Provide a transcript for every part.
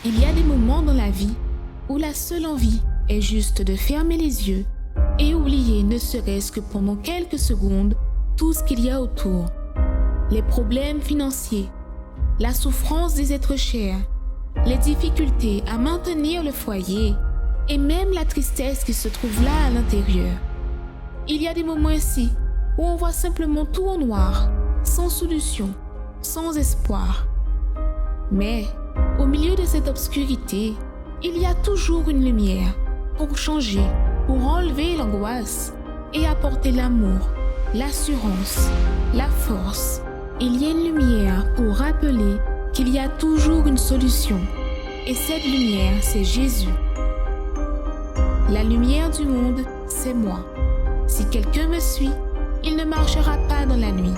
Il y a des moments dans la vie où la seule envie est juste de fermer les yeux et oublier ne serait-ce que pendant quelques secondes tout ce qu'il y a autour. Les problèmes financiers, la souffrance des êtres chers, les difficultés à maintenir le foyer et même la tristesse qui se trouve là à l'intérieur. Il y a des moments ainsi où on voit simplement tout en noir, sans solution, sans espoir. Mais au milieu de cette obscurité, il y a toujours une lumière pour changer, pour enlever l'angoisse et apporter l'amour, l'assurance, la force. Il y a une lumière pour rappeler qu'il y a toujours une solution. Et cette lumière, c'est Jésus. La lumière du monde, c'est moi. Si quelqu'un me suit, il ne marchera pas dans la nuit,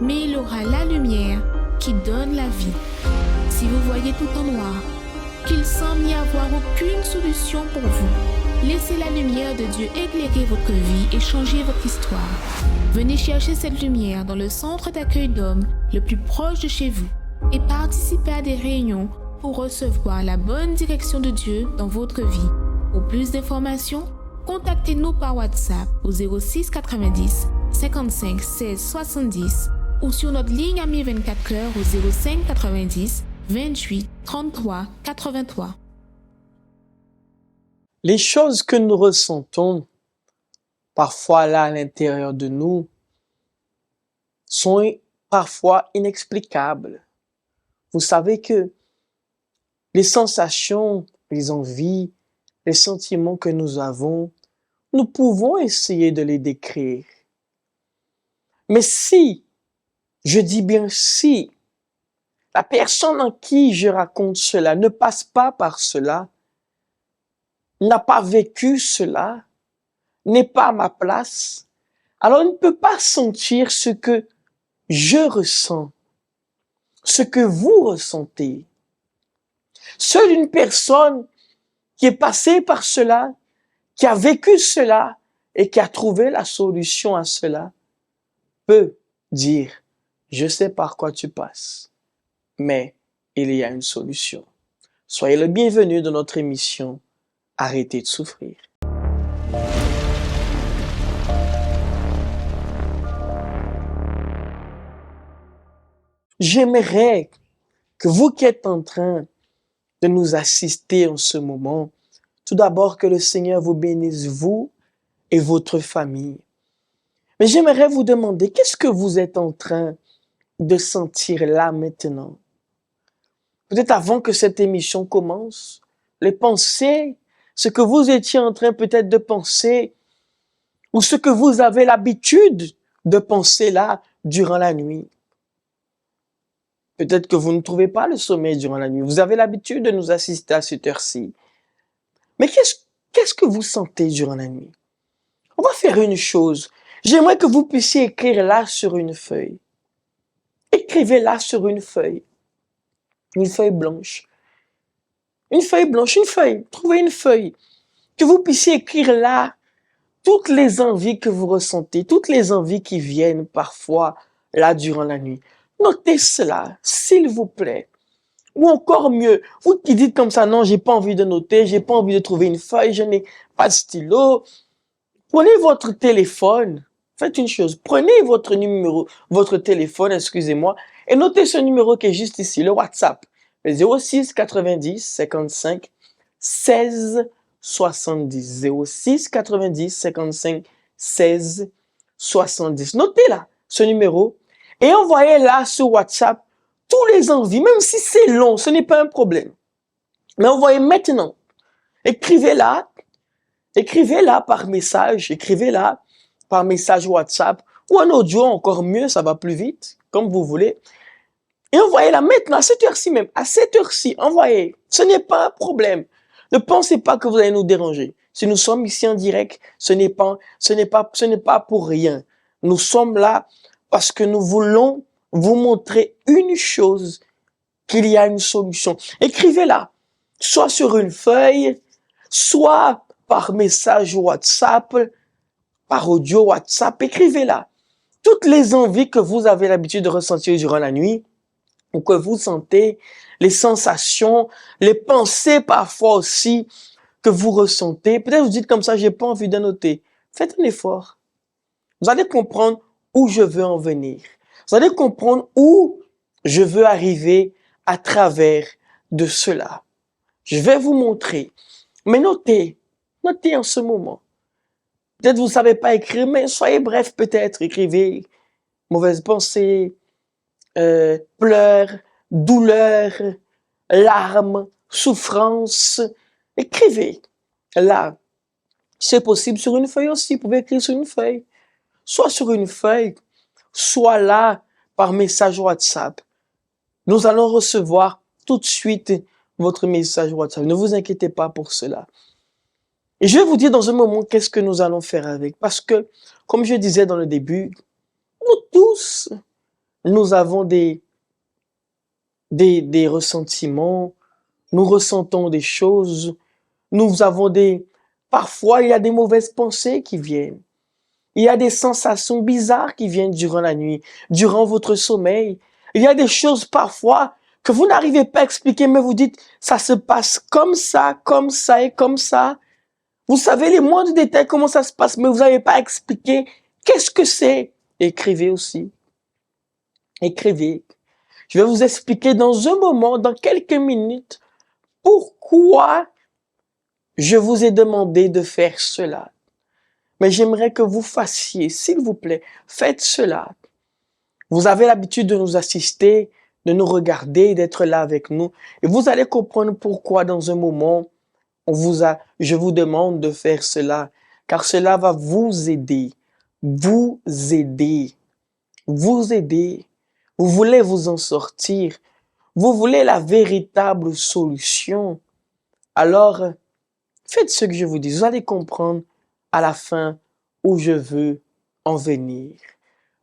mais il aura la lumière qui donne la vie. Si vous voyez tout en noir, qu'il semble n'y avoir aucune solution pour vous, laissez la lumière de Dieu éclairer votre vie et changer votre histoire. Venez chercher cette lumière dans le centre d'accueil d'hommes le plus proche de chez vous et participez à des réunions pour recevoir la bonne direction de Dieu dans votre vie. Pour plus d'informations, contactez-nous par WhatsApp au 06 90 55 16 70 ou sur notre ligne Amis 24 heures au 05 90 28 33 83. Les choses que nous ressentons parfois là à l'intérieur de nous sont parfois inexplicables. Vous savez que les sensations, les envies, les sentiments que nous avons, nous pouvons essayer de les décrire. Mais si, je dis bien si, la personne en qui je raconte cela ne passe pas par cela, n'a pas vécu cela, n'est pas à ma place, alors il ne peut pas sentir ce que je ressens, ce que vous ressentez. Seule une personne qui est passée par cela, qui a vécu cela et qui a trouvé la solution à cela, peut dire, je sais par quoi tu passes, mais il y a une solution. Soyez le bienvenu dans notre émission Arrêtez de souffrir. J'aimerais que vous qui êtes en train de nous assister en ce moment, tout d'abord que le Seigneur vous bénisse, vous et votre famille. Mais j'aimerais vous demander, qu'est-ce que vous êtes en train de sentir là maintenant? Peut-être avant que cette émission commence, les pensées, ce que vous étiez en train peut-être de penser, ou ce que vous avez l'habitude de penser là durant la nuit. Peut-être que vous ne trouvez pas le sommeil durant la nuit. Vous avez l'habitude de nous assister à cette heure-ci. Mais qu'est-ce que vous sentez durant la nuit? On va faire une chose. J'aimerais que vous puissiez écrire là sur une feuille. Écrivez là sur une feuille blanche. Une feuille blanche, une feuille. Trouvez une feuille. Que vous puissiez écrire là toutes les envies que vous ressentez, toutes les envies qui viennent parfois là durant la nuit. Notez cela, s'il vous plaît. Ou encore mieux, vous qui dites comme ça, non, j'ai pas envie de noter, j'ai pas envie de trouver une feuille, je n'ai pas de stylo. Prenez votre téléphone, faites une chose, prenez votre numéro, votre téléphone, excusez-moi, et notez ce numéro qui est juste ici, le WhatsApp, le 06 90 55 16 70. 06 90 55 16 70. Notez là ce numéro et envoyez là sur WhatsApp tous les envies, même si c'est long, ce n'est pas un problème. Mais envoyez maintenant. Écrivez là par message, WhatsApp ou en audio, encore mieux, ça va plus vite, comme vous voulez. Et envoyez là maintenant, à cette heure-ci même, à cette heure-ci, envoyez. Ce n'est pas un problème. Ne pensez pas que vous allez nous déranger. Si nous sommes ici en direct, ce n'est pas pour rien. Nous sommes là parce que nous voulons vous montrer une chose, qu'il y a une solution. Écrivez-la, soit sur une feuille, soit par message WhatsApp, par audio WhatsApp, écrivez-la. Toutes les envies que vous avez l'habitude de ressentir durant la nuit, ou que vous sentez, les sensations, les pensées parfois aussi que vous ressentez. Peut-être vous dites comme ça, j'ai pas envie de noter. Faites un effort. Vous allez comprendre où je veux en venir. Vous allez comprendre où je veux arriver à travers de cela. Je vais vous montrer. Mais notez, notez en ce moment. Peut-être vous ne savez pas écrire, mais soyez bref peut-être. Écrivez mauvaise pensée, pleurs, douleur, larmes, souffrance. Écrivez. Là, c'est possible sur une feuille aussi. Vous pouvez écrire sur une feuille. Soit sur une feuille, soit là par message WhatsApp. Nous allons recevoir tout de suite votre message WhatsApp. Ne vous inquiétez pas pour cela. Et je vais vous dire dans un moment qu'est-ce que nous allons faire avec. Parce que, comme je disais dans le début, nous tous, nous avons des ressentiments, nous ressentons des choses, nous avons parfois il y a des mauvaises pensées qui viennent. Il y a des sensations bizarres qui viennent durant la nuit, durant votre sommeil. Il y a des choses parfois que vous n'arrivez pas à expliquer, mais vous dites, ça se passe comme ça et comme ça. Vous savez les moindres détails, comment ça se passe, mais vous n'avez pas à expliquer qu'est-ce que c'est. Écrivez aussi. Écrivez. Je vais vous expliquer dans un moment, dans quelques minutes, pourquoi je vous ai demandé de faire cela. Mais j'aimerais que vous fassiez, s'il vous plaît, faites cela. Vous avez l'habitude de nous assister, de nous regarder, d'être là avec nous. Et vous allez comprendre pourquoi dans un moment, je vous demande de faire cela. Car cela va vous aider. Vous aider. Vous aider. Vous voulez vous en sortir. Vous voulez la véritable solution. Alors, faites ce que je vous dis. Vous allez comprendre à la fin où je veux en venir.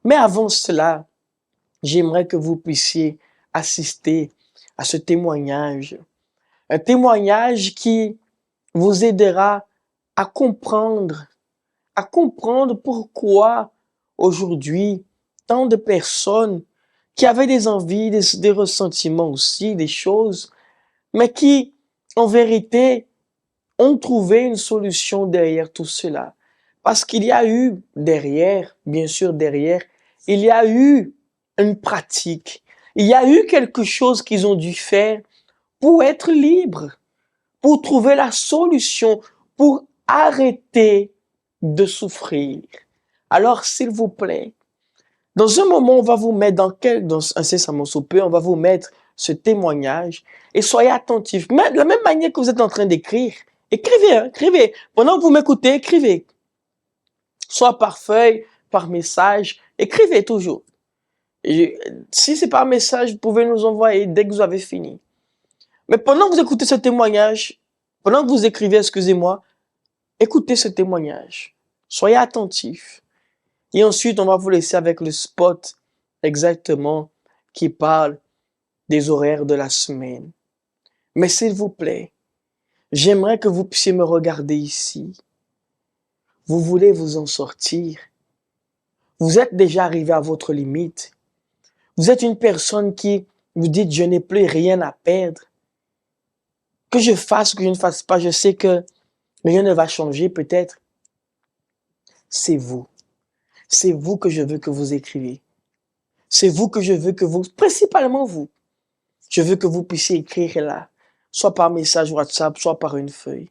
Mais avant cela, j'aimerais que vous puissiez assister à ce témoignage. Un témoignage qui vous aidera à comprendre pourquoi aujourd'hui tant de personnes qui avaient des envies, des ressentiments aussi, des choses, mais qui, en vérité, ont trouvé une solution derrière tout cela. Parce qu'il y a eu derrière, bien sûr derrière, il y a eu une pratique. Il y a eu quelque chose qu'ils ont dû faire pour être libres, pour trouver la solution, pour arrêter de souffrir. Alors, s'il vous plaît, dans un moment, on va vous mettre incessamment sous peu, on va vous mettre ce témoignage et soyez attentifs. Mais de la même manière que vous êtes en train d'écrire, écrivez, hein, écrivez. Pendant que vous m'écoutez, écrivez. Soit par feuille, par message, écrivez toujours. Et si c'est par message, vous pouvez nous envoyer dès que vous avez fini. Mais pendant que vous écoutez ce témoignage, pendant que vous écrivez, excusez-moi, écoutez ce témoignage. Soyez attentifs. Et ensuite, on va vous laisser avec le spot exactement qui parle des horaires de la semaine. Mais s'il vous plaît, j'aimerais que vous puissiez me regarder ici. Vous voulez vous en sortir. Vous êtes déjà arrivé à votre limite. Vous êtes une personne qui vous dit, je n'ai plus rien à perdre. Que je fasse ou que je ne fasse pas, je sais que rien ne va changer peut-être. C'est vous. C'est vous que je veux que vous écriviez. C'est vous que je veux que vous, principalement vous, je veux que vous puissiez écrire là, soit par message WhatsApp, soit par une feuille.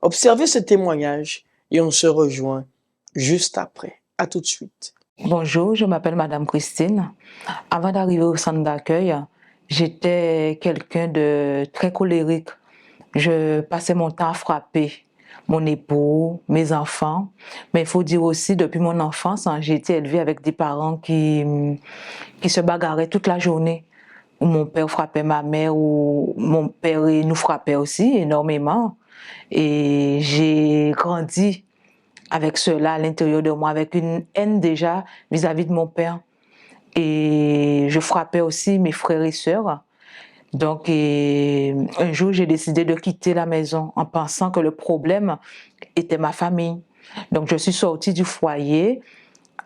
Observez ce témoignage et on se rejoint juste après. À tout de suite. Bonjour, je m'appelle Madame Christine. Avant d'arriver au centre d'accueil, j'étais quelqu'un de très colérique. Je passais mon temps à frapper mon époux, mes enfants. Mais il faut dire aussi, depuis mon enfance, j'ai été élevée avec des parents qui se bagarraient toute la journée. Où mon père frappait ma mère, ou mon père nous frappait aussi énormément. Et j'ai grandi avec cela à l'intérieur de moi, avec une haine déjà vis-à-vis de mon père. Et je frappais aussi mes frères et sœurs. Donc, un jour, j'ai décidé de quitter la maison en pensant que le problème était ma famille. Donc, je suis sortie du foyer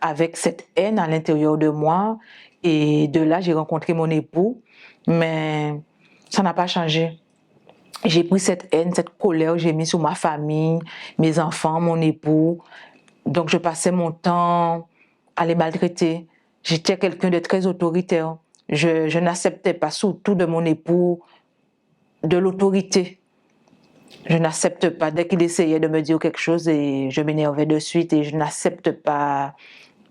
avec cette haine à l'intérieur de moi. Et de là, j'ai rencontré mon époux mais ça n'a pas changé. J'ai pris cette haine, cette colère, j'ai mis sur ma famille, mes enfants, mon époux. Donc, je passais mon temps à les maltraiter. J'étais quelqu'un de très autoritaire. Je n'acceptais pas, surtout de mon époux, de l'autorité. Je n'accepte pas, dès qu'il essayait de me dire quelque chose, et je m'énervais de suite et je n'accepte pas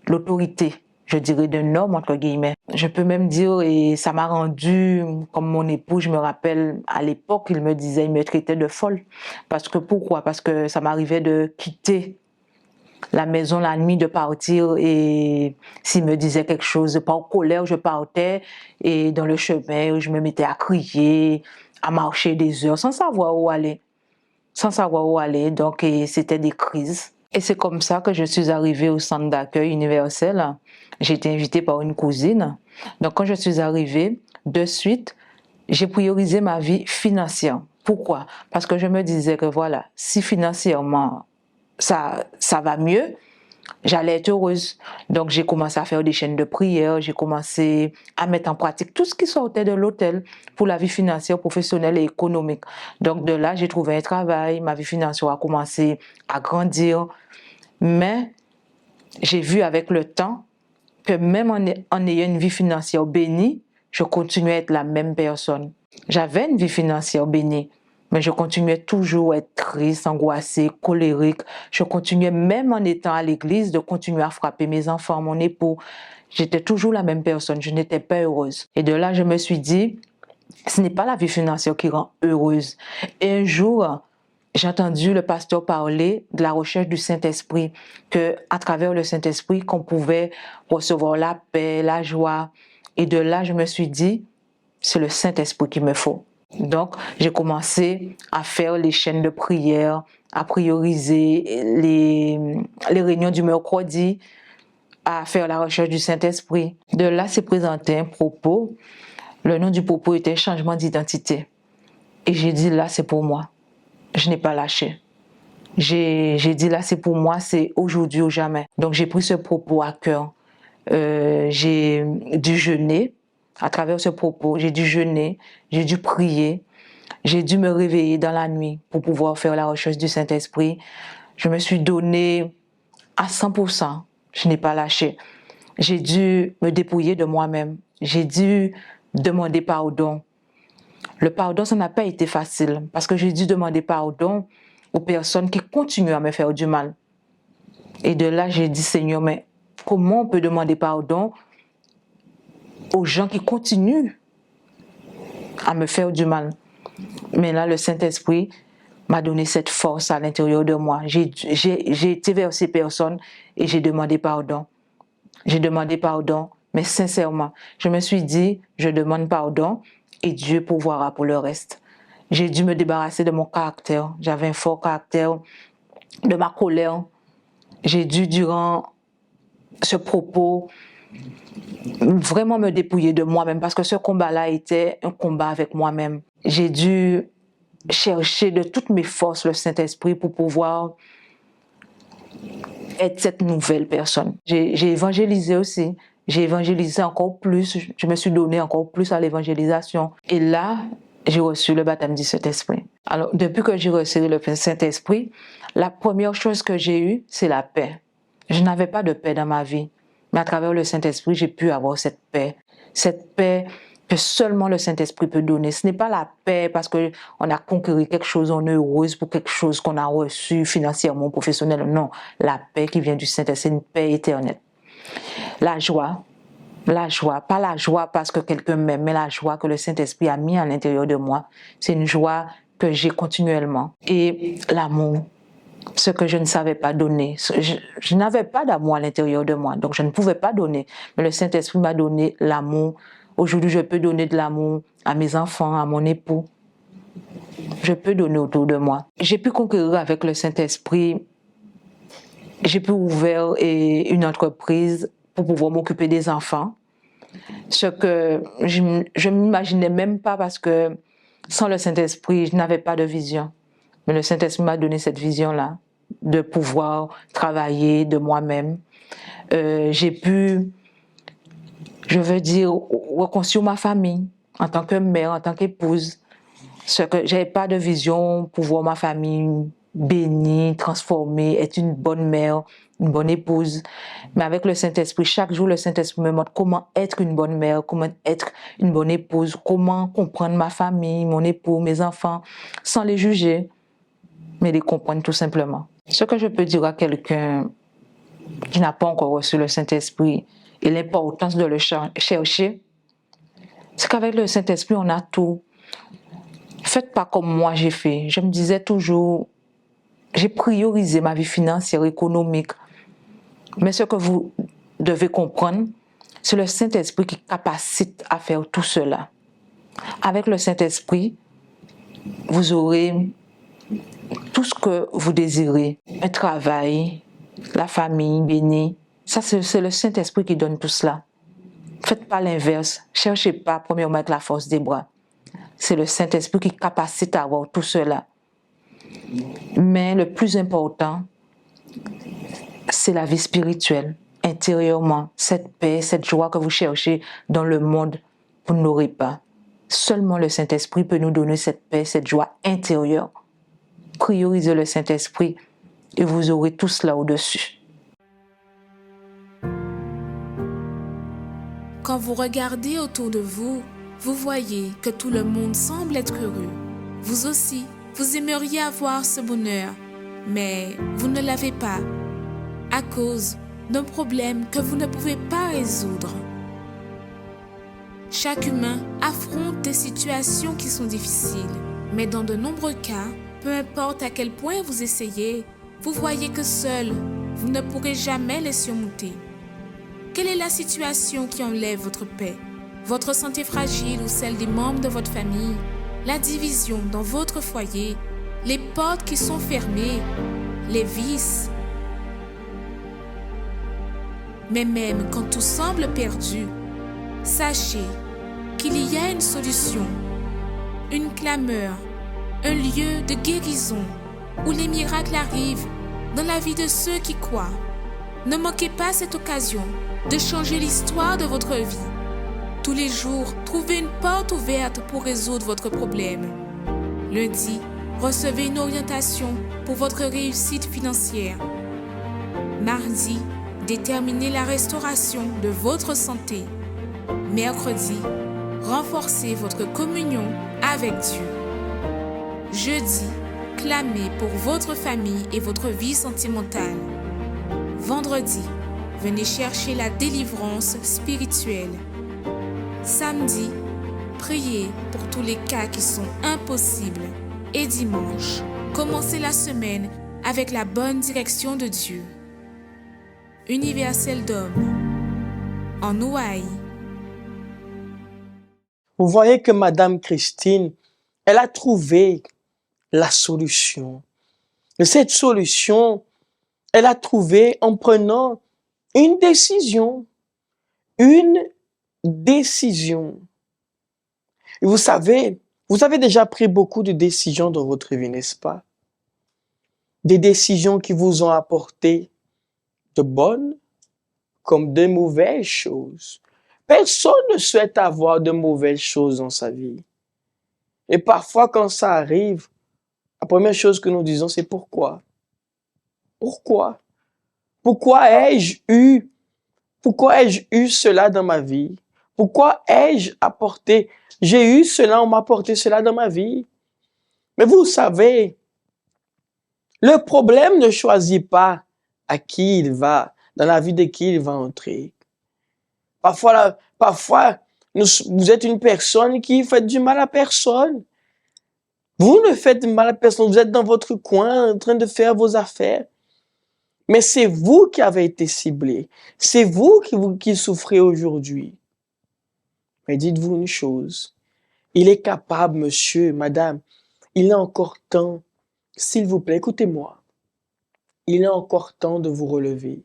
l'autorité, je dirais, d'un homme, entre guillemets. Je peux même dire, et ça m'a rendu, comme mon époux, je me rappelle, à l'époque, il me traitait de folle. Pourquoi? Parce que ça m'arrivait de quitter la maison la nuit, de partir, et s'il me disait quelque chose, pas en colère, je partais, et dans le chemin, je me mettais à crier, à marcher des heures, sans savoir où aller. Donc c'était des crises. Et c'est comme ça que je suis arrivée au centre d'accueil universel. J'ai été invitée par une cousine. Donc quand je suis arrivée, de suite, j'ai priorisé ma vie financière. Pourquoi? Parce que je me disais que voilà, si financièrement ça va mieux, j'allais être heureuse. Donc j'ai commencé à faire des chaînes de prière, j'ai commencé à mettre en pratique tout ce qui sortait de l'hôtel pour la vie financière, professionnelle et économique. Donc de là, j'ai trouvé un travail, ma vie financière a commencé à grandir. Mais j'ai vu avec le temps que même en ayant une vie financière bénie, je continuais à être la même personne. J'avais une vie financière bénie, mais je continuais toujours à être triste, angoissée, colérique. Je continuais, même en étant à l'église, de continuer à frapper mes enfants, mon époux. J'étais toujours la même personne, je n'étais pas heureuse. Et de là, je me suis dit, ce n'est pas la vie financière qui rend heureuse. Et un jour, j'ai entendu le pasteur parler de la recherche du Saint-Esprit, qu'à travers le Saint-Esprit, qu'on pouvait recevoir la paix, la joie. Et de là, je me suis dit, c'est le Saint-Esprit qu'il me faut. Donc, j'ai commencé à faire les chaînes de prière, à prioriser les réunions du mercredi, à faire la recherche du Saint-Esprit. De là, s'est présenté un propos. Le nom du propos était changement d'identité. Et j'ai dit, là, c'est pour moi. Je n'ai pas lâché. J'ai dit, là, c'est pour moi, c'est aujourd'hui ou jamais. Donc, j'ai pris ce propos à cœur. J'ai dû jeûner. À travers ce propos, j'ai dû jeûner, j'ai dû prier, j'ai dû me réveiller dans la nuit pour pouvoir faire la recherche du Saint-Esprit. Je me suis donnée à 100%, je n'ai pas lâché. J'ai dû me dépouiller de moi-même, j'ai dû demander pardon. Le pardon, ça n'a pas été facile parce que j'ai dû demander pardon aux personnes qui continuent à me faire du mal. Et de là, j'ai dit, Seigneur, mais comment on peut demander pardon aux gens qui continuent à me faire du mal? Mais là, le Saint-Esprit m'a donné cette force à l'intérieur de moi. J'ai été vers ces personnes et j'ai demandé pardon. J'ai demandé pardon, mais sincèrement, je me suis dit, je demande pardon et Dieu pourvoira pour le reste. J'ai dû me débarrasser de mon caractère. J'avais un fort caractère, de ma colère. J'ai dû, durant ce propos, vraiment me dépouiller de moi-même parce que ce combat-là était un combat avec moi-même. J'ai dû chercher de toutes mes forces le Saint-Esprit pour pouvoir être cette nouvelle personne. J'ai évangélisé aussi. J'ai évangélisé encore plus. Je me suis donné encore plus à l'évangélisation. Et là, j'ai reçu le baptême du Saint-Esprit. Alors, depuis que j'ai reçu le Saint-Esprit, la première chose que j'ai eue, c'est la paix. Je n'avais pas de paix dans ma vie. Mais à travers le Saint-Esprit, j'ai pu avoir cette paix que seulement le Saint-Esprit peut donner. Ce n'est pas la paix parce qu'on a conquis quelque chose, on est heureuse pour quelque chose qu'on a reçu financièrement, professionnellement. Non, la paix qui vient du Saint-Esprit, c'est une paix éternelle. La joie, pas la joie parce que quelqu'un m'aime, mais la joie que le Saint-Esprit a mis à l'intérieur de moi. C'est une joie que j'ai continuellement. Et l'amour. Ce que je ne savais pas donner. Je n'avais pas d'amour à l'intérieur de moi, donc je ne pouvais pas donner. Mais le Saint-Esprit m'a donné l'amour. Aujourd'hui, je peux donner de l'amour à mes enfants, à mon époux. Je peux donner autour de moi. J'ai pu conquérir avec le Saint-Esprit. J'ai pu ouvrir une entreprise pour pouvoir m'occuper des enfants. Ce que je ne m'imaginais même pas parce que sans le Saint-Esprit, je n'avais pas de vision. Mais le Saint-Esprit m'a donné cette vision-là, de pouvoir travailler de moi-même. J'ai pu, je veux dire, reconstruire ma famille en tant que mère, en tant qu'épouse. Je n'avais pas de vision pour voir ma famille bénie, transformée, être une bonne mère, une bonne épouse. Mais avec le Saint-Esprit, chaque jour, le Saint-Esprit me montre comment être une bonne mère, comment être une bonne épouse, comment comprendre ma famille, mon époux, mes enfants, sans les juger, mais les comprendre tout simplement. Ce que je peux dire à quelqu'un qui n'a pas encore reçu le Saint-Esprit et l'importance de le chercher, c'est qu'avec le Saint-Esprit, on a tout. Faites pas comme moi j'ai fait. Je me disais toujours, j'ai priorisé ma vie financière, économique. Mais ce que vous devez comprendre, c'est le Saint-Esprit qui capacite à faire tout cela. Avec le Saint-Esprit, vous aurez tout ce que vous désirez. Un travail, la famille bénie. Ça, c'est le Saint-Esprit qui donne tout cela. Faites pas l'inverse. Cherchez pas premièrement avec la force des bras. C'est le Saint-Esprit qui capacite à avoir tout cela. Mais le plus important, c'est la vie spirituelle, intérieurement. Cette paix, cette joie que vous cherchez dans le monde, vous n'aurez pas. Seulement le Saint-Esprit peut nous donner cette paix, cette joie intérieure. Priorisez le Saint-Esprit et vous aurez tout cela au-dessus. Quand vous regardez autour de vous, vous voyez que tout le monde semble être heureux. Vous aussi, vous aimeriez avoir ce bonheur, mais vous ne l'avez pas à cause d'un problème que vous ne pouvez pas résoudre. Chaque humain affronte des situations qui sont difficiles, mais dans de nombreux cas, peu importe à quel point vous essayez, vous voyez que seul, vous ne pourrez jamais les surmonter. Quelle est la situation qui enlève votre paix? Votre santé fragile ou celle des membres de votre famille? La division dans votre foyer? Les portes qui sont fermées? Les vices? Mais même quand tout semble perdu, sachez qu'il y a une solution, une clameur, un lieu de guérison où les miracles arrivent dans la vie de ceux qui croient. Ne manquez pas cette occasion de changer l'histoire de votre vie. Tous les jours, trouvez une porte ouverte pour résoudre votre problème. Lundi, recevez une orientation pour votre réussite financière. Mardi, déterminez la restauration de votre santé. Mercredi, renforcez votre communion avec Dieu. Jeudi, clamez pour votre famille et votre vie sentimentale. Vendredi, venez chercher la délivrance spirituelle. Samedi, priez pour tous les cas qui sont impossibles. Et dimanche, commencez la semaine avec la bonne direction de Dieu. Universel d'Homme, en Hawaï. Vous voyez que Madame Christine, elle a trouvé la solution. Et cette solution, elle a trouvé en prenant une décision. Une décision. Et vous savez, vous avez déjà pris beaucoup de décisions dans votre vie, n'est-ce pas? Des décisions qui vous ont apporté de bonnes comme de mauvaises choses. Personne ne souhaite avoir de mauvaises choses dans sa vie. Et parfois, quand ça arrive, la première chose que nous disons, c'est pourquoi? Pourquoi? Pourquoi ai-je eu cela dans ma vie? Pourquoi j'ai eu cela, on m'a apporté cela dans ma vie? Mais vous savez, le problème ne choisit pas à qui il va, dans la vie de qui il va entrer. Parfois, vous êtes une personne qui fait du mal à personne. Vous ne faites du mal à personne, vous êtes dans votre coin en train de faire vos affaires. Mais c'est vous qui avez été ciblé. C'est vous qui souffrez aujourd'hui. Mais dites-vous une chose. Il est capable, monsieur, madame, il est encore temps. S'il vous plaît, écoutez-moi. Il est encore temps de vous relever.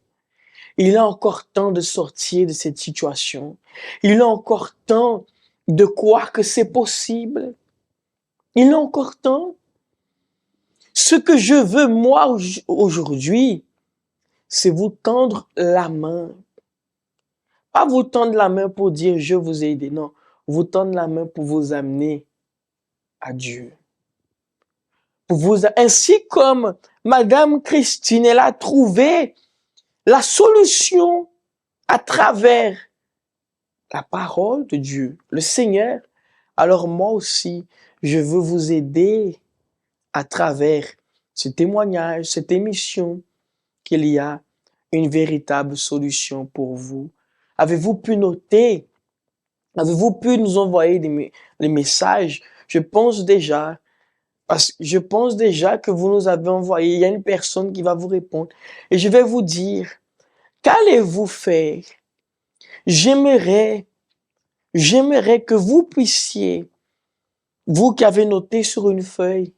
Il est encore temps de sortir de cette situation. Il est encore temps de croire que c'est possible. Il est encore temps. Ce que je veux, moi, aujourd'hui, c'est vous tendre la main. Pas vous tendre la main pour dire « je vous ai aidé ». Non, vous tendre la main pour vous amener à Dieu. Ainsi comme Madame Christine, elle a trouvé la solution à travers la parole de Dieu, le Seigneur. Alors moi aussi, je veux vous aider à travers ce témoignage, cette émission, qu'il y a une véritable solution pour vous. Avez-vous pu noter? Avez-vous pu nous envoyer des messages? Je pense déjà que vous nous avez envoyé. Il y a une personne qui va vous répondre. Et je vais vous dire, qu'allez-vous faire? J'aimerais que vous puissiez, vous qui avez noté sur une feuille,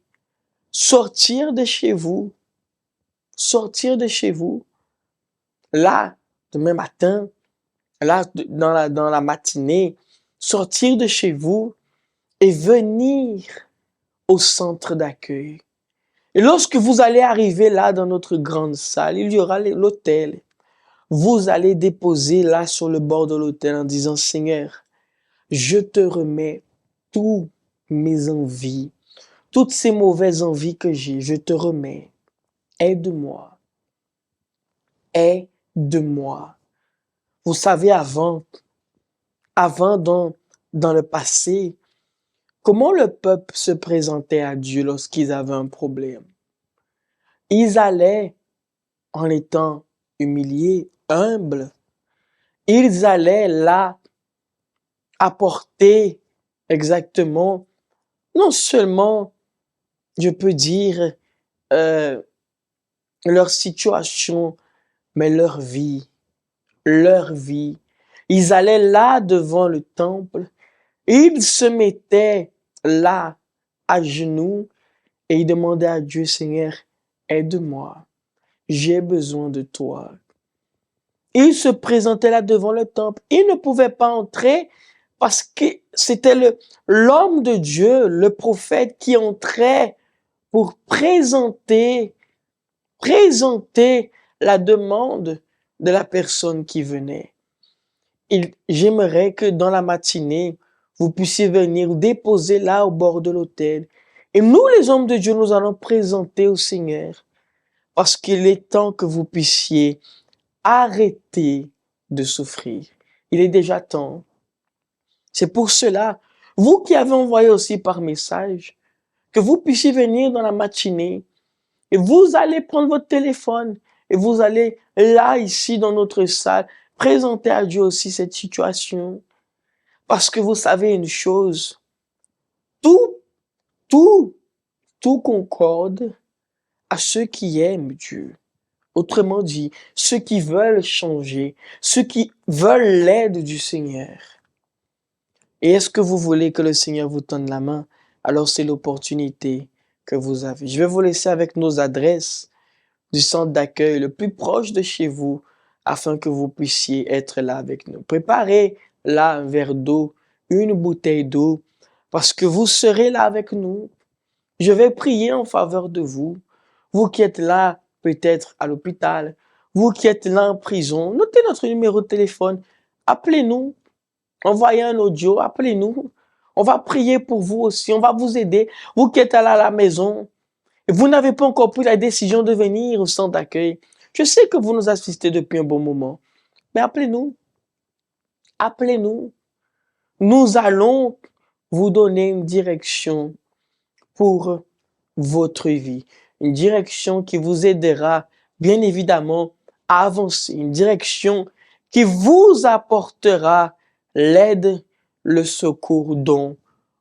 sortir de chez vous, là, demain matin, là, dans la matinée, sortir de chez vous et venir au centre d'accueil. Et lorsque vous allez arriver là dans notre grande salle, il y aura l'autel. Vous allez déposer là sur le bord de l'autel en disant, Seigneur, je te remets toutes mes envies, toutes ces mauvaises envies que j'ai, je te remets. Aide-moi. Aide-moi. Vous savez, avant dans le passé, comment le peuple se présentait à Dieu lorsqu'ils avaient un problème? Ils allaient en étant humiliés, humbles. Ils allaient là apporter exactement, non seulement, je peux dire, leur situation, mais leur vie. Ils allaient là devant le temple, ils se mettaient là à genoux et ils demandaient à Dieu, Seigneur, aide-moi, j'ai besoin de toi. Ils se présentaient là devant le temple, ils ne pouvaient pas entrer parce que c'était l'homme de Dieu, le prophète qui entrait pour présenter la demande de la personne qui venait. J'aimerais que dans la matinée, vous puissiez venir déposer là au bord de l'autel. Et nous, les hommes de Dieu, nous allons présenter au Seigneur parce qu'il est temps que vous puissiez arrêter de souffrir. Il est déjà temps. C'est pour cela, vous qui avez envoyé aussi par message, que vous puissiez venir dans la matinée et vous allez prendre votre téléphone et vous allez là, ici, dans notre salle, présenter à Dieu aussi cette situation. Parce que vous savez une chose, tout concorde à ceux qui aiment Dieu. Autrement dit, ceux qui veulent changer, ceux qui veulent l'aide du Seigneur. Et est-ce que vous voulez que le Seigneur vous tende la main? Alors c'est l'opportunité que vous avez. Je vais vous laisser avec nos adresses du centre d'accueil le plus proche de chez vous afin que vous puissiez être là avec nous. Préparez là un verre d'eau, une bouteille d'eau, parce que vous serez là avec nous. Je vais prier en faveur de vous. Vous qui êtes là, peut-être à l'hôpital, vous qui êtes là en prison, notez notre numéro de téléphone, appelez-nous, envoyez un audio, appelez-nous. On va prier pour vous aussi, on va vous aider. Vous qui êtes là à la maison, et vous n'avez pas encore pris la décision de venir au centre d'accueil. Je sais que vous nous assistez depuis un bon moment, mais appelez-nous. Appelez-nous. Nous allons vous donner une direction pour votre vie. Une direction qui vous aidera, bien évidemment, à avancer. Une direction qui vous apportera l'aide, le secours dont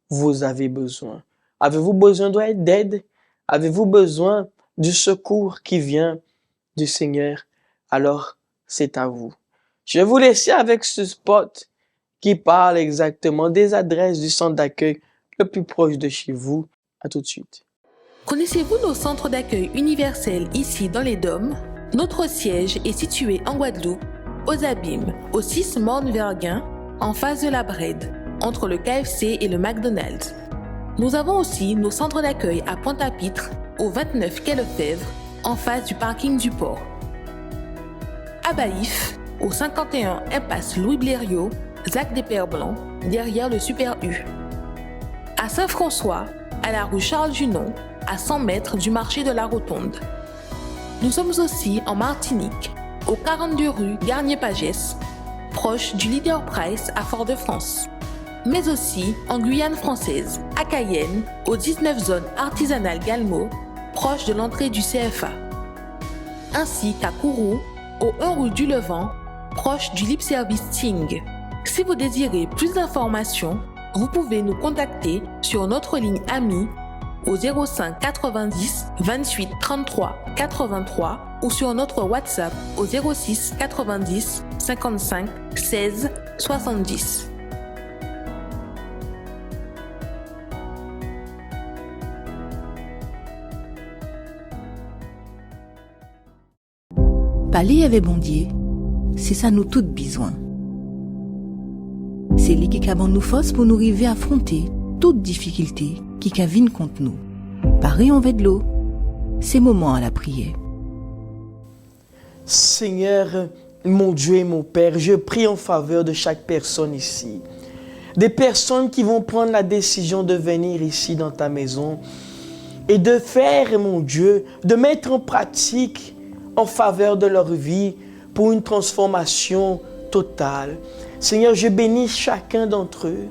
vous avez besoin. Avez-vous besoin d'aide? Avez-vous besoin du secours qui vient du Seigneur? Alors, c'est à vous. Je vais vous laisser avec ce spot qui parle exactement des adresses du centre d'accueil le plus proche de chez vous. À tout de suite. Connaissez-vous nos centres d'accueil universels ici dans les Dômes? Notre siège est situé en Guadeloupe, aux Abîmes, au 6 Morne-Verguin, en face de la Brède, entre le KFC et le McDonald's. Nous avons aussi nos centres d'accueil à Pointe-à-Pitre, au 29 quai Lefebvre, en face du parking du port. À Baïf, au 51 impasse Louis Blériot, ZAC des Pères Blancs, derrière le Super U. À Saint-François, à la rue Charles-Junon, à 100 mètres du marché de la Rotonde. Nous sommes aussi en Martinique, au 42 rue Garnier-Pagès, proche du Leader Price à Fort-de-France. Mais aussi en Guyane française, à Cayenne, aux 19 zones artisanales Galmo, proche de l'entrée du CFA. Ainsi qu'à Kourou, au 1 rue du Levant, proche du Lip Service Ting. Si vous désirez plus d'informations, vous pouvez nous contacter sur notre ligne AMI au 05 90 28 33 83 ou sur notre WhatsApp au 06 90 55 16 70. Parler avec bon Dieu, c'est ça nous toutes besoin. C'est lui qui a nous force pour nous arriver à affronter toute difficulté qui viennent contre nous. Pareil en de l'eau, c'est moment à la prière. Seigneur, mon Dieu et mon Père, je prie en faveur de chaque personne ici. Des personnes qui vont prendre la décision de venir ici dans ta maison et de faire, mon Dieu, de mettre en pratique en faveur de leur vie pour une transformation totale. Seigneur, je bénis chacun d'entre eux,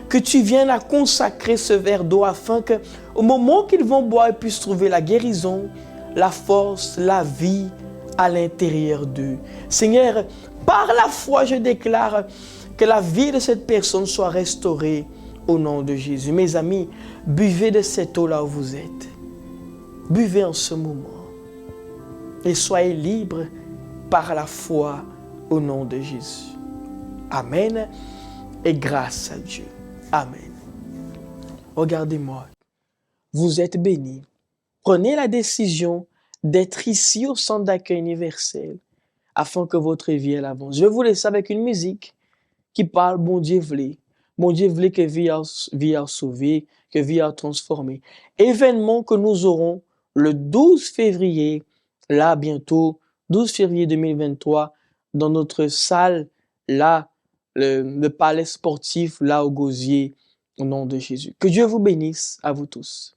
que tu viennes à consacrer ce verre d'eau afin que, au moment qu'ils vont boire, ils puissent trouver la guérison, la force, la vie à l'intérieur d'eux. Seigneur, par la foi, je déclare que la vie de cette personne soit restaurée au nom de Jésus. Mes amis, buvez de cette eau là où vous êtes. Buvez en ce moment. Et soyez libres par la foi au nom de Jésus. Amen. Et grâce à Dieu. Amen. Regardez-moi. Vous êtes bénis. Prenez la décision d'être ici au centre d'accueil universel afin que votre vie elle avance. Je vous laisse avec une musique qui parle bon Dieu voulait. Bon Dieu voulait que vie a sauvé, que vie a transformé. Événement que nous aurons le 12 février, là bientôt, 12 février 2023, dans notre salle, là, le palais sportif, là au Gosier, au nom de Jésus. Que Dieu vous bénisse, à vous tous.